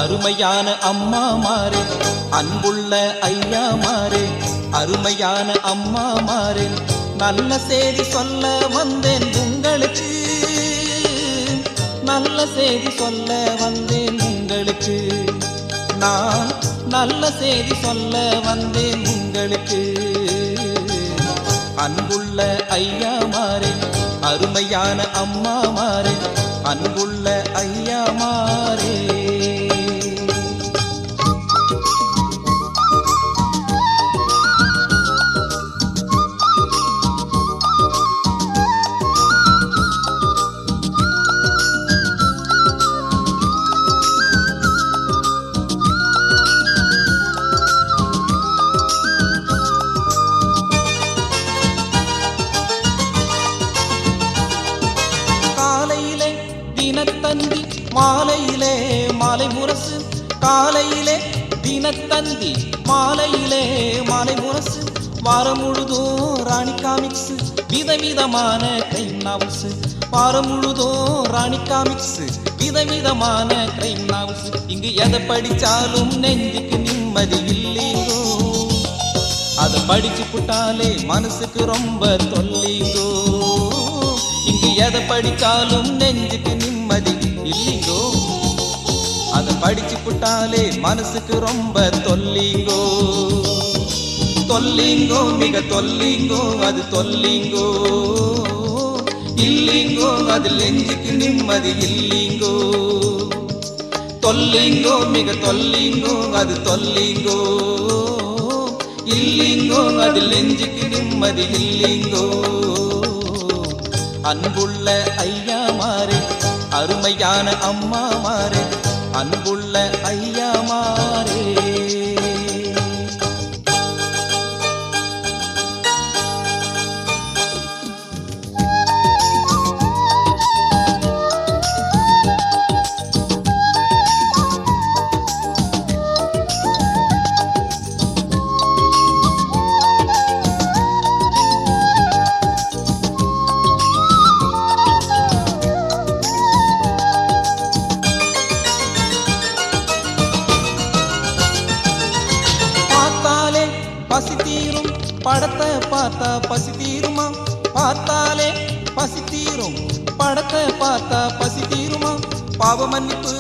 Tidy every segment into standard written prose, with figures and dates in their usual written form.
அருமையான அம்மா மாறே, அன்புள்ள ஐயா மாறே, அருமையான அம்மா மாறே, நல்ல செய்தி சொல்ல வந்தேன் உங்களுக்கு, நல்ல செய்தி சொல்ல வந்தேன் உங்களுக்கு, நான் நல்ல செய்தி சொல்ல வந்தேன் உங்களுக்கு. அன்புள்ள ஐயா மாறே, அருமையான அம்மா மாறே, அன்புள்ள ஐயா மாறே. தினத்தந்தி மாலையிலே மாலை முரசு, காலையிலே தினத்தந்தி மாலையிலே மாலை முரசு, வாரம் முழுதும் ராணி காமிக்ஸ், விதவிதமான கிரைம் நாவல்ஸ், வாரம் முழுதும் ராணி காமிக்ஸ், விதவிதமான கிரைம் நாவல்ஸ். இங்கு எதை படிச்சாலும் நெஞ்சுக்கு நிம்மதி இல்லைங்கோ, அதை படிச்சு புட்டாலே மனசுக்கு ரொம்ப தொல்லிங்கோ. இங்கு எதை படிச்சாலும் நெஞ்சுக்கு நிம்மதி இல்லைங்கோ, அதை படிச்சு புட்டாலே மனசுக்கு ரொம்ப தொல்லிங்கோ. தொல்லிங்கோ மிக தொல்லிங்கோ, அது தொல்லிங்கோ இல்லைங்கோ, அது நெஞ்சுக்கு நிம்மதி இல்லைங்கோ. தொல்லிங்கோ மிக தொல்லிங்கோ, அது தொல்லிங்கோ இல்லைங்கோ, அது நெஞ்சுக்கு நிம்மதி இல்லைங்கோ. அன்புள்ள ஐயா மாறே, அருமையான அம்மா மாறே, அன்புள்ள ஐயா மாறே. பசி தீரும் படத்தை பார்த்தா பசி தீருமா, பார்த்தாலே பசி தீரும் படத்தை பார்த்தா பசி தீருமா, பாவ மன்னிப்பு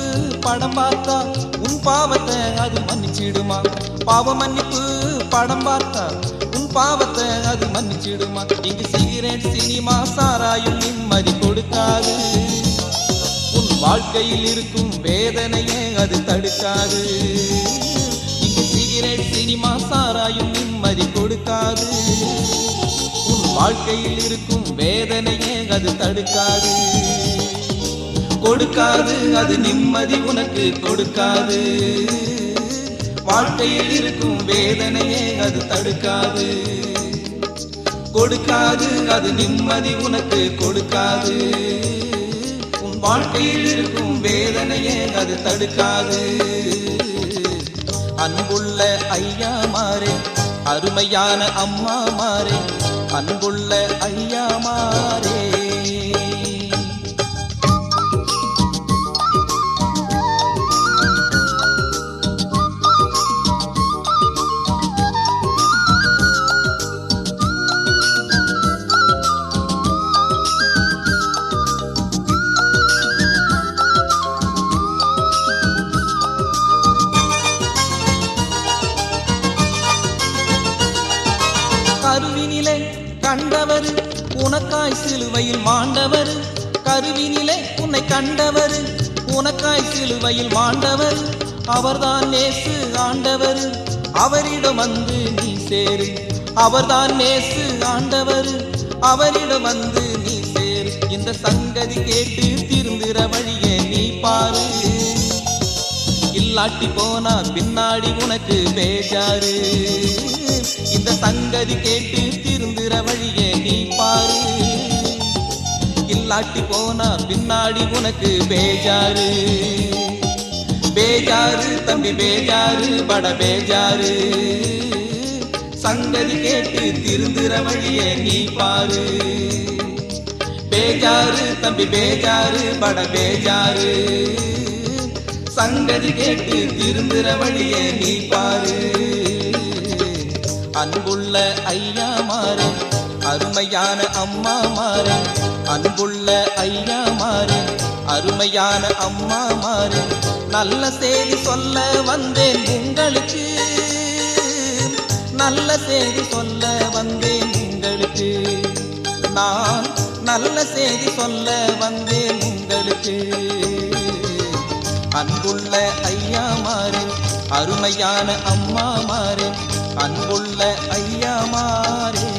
படம் பார்த்தா உன் பாவத்தை அது மன்னிச்சிடுமா, பாவ மன்னிப்பு படம் பார்த்தா உன் பாவத்தை அது மன்னிச்சிடுமா. இங்கு சிகரெட் சினிமா சாராயும் நிம்மதி கொடுக்காது, உன் வாழ்க்கையில் இருக்கும் வேதனையே அது தடுக்காது. சிகரெட் சினிமா சாராயும் நிம்மதி கொடுக்காது, உன் வாழ்க்கையில் இருக்கும் வேதனையே அது தடுக்காது. கொடுக்காது அது நிம்மதி உனக்கு கொடுக்காது, வாழ்க்கையில் இருக்கும் வேதனையே அது தடுக்காது. கொடுக்காது அது நிம்மதி உனக்கு கொடுக்காது, உன் வாழ்க்கையில் இருக்கும் வேதனையே அது தடுக்காது. அன்புள்ள ஐயா மாறே, அருமையான அம்மா மாறே, அன்புள்ள ஐயா மாறே. கருவினிலே கண்டவர் உனக்காய் சிலுவையில் மாண்டவர், கருவினிலே உன்னை கண்டவர் உனக்காய் சிலுவையில் மாண்டவர், அவர்தான் நேசு ஆண்டவர், அவரிடம் வந்து நீ சேரு, அவர்தான் நேசு ஆண்டவர், அவரிடம் வந்து நீ சேரு. இந்த சங்கதி கேட்டு திருந்துற வழியே நீ பாரு, இல்லாட்டி போனா பின்னாடி உனக்கு பேஜாரு. இந்த சங்கதி கேட்டு திருந்துற வழியே நீ பாரு, இல்லாட்டி போனா பின்னாடி உனக்கு பேஜாரு. பேஜாரு தம்பி பேஜாரு பட பேஜாரு, சங்கதி கேட்டு திருந்துற வழியே நீ பாரு. பேஜாரு தம்பி பேஜாரு பட பேஜாரு, சங்கதி கேட்டு திரும்புற வழியே நீ பாரு. அன்புள்ள ஐயா மாறு, அருமையான அம்மா மாறு. அன்புள்ள ஐயா மாறு, அருமையான அம்மா மாறு. நல்ல செய்தி சொல்ல வந்தேன் உங்களுக்கு, நல்ல செய்தி சொல்ல வந்தேன் உங்களுக்கு. நான் நல்ல செய்தி சொல்ல வந்தேன் உங்களுக்கு. அன்புள்ள ஐயா மாறு, அருமையான அம்மா மாறு. அன்புள்ள ஐயா மாறே.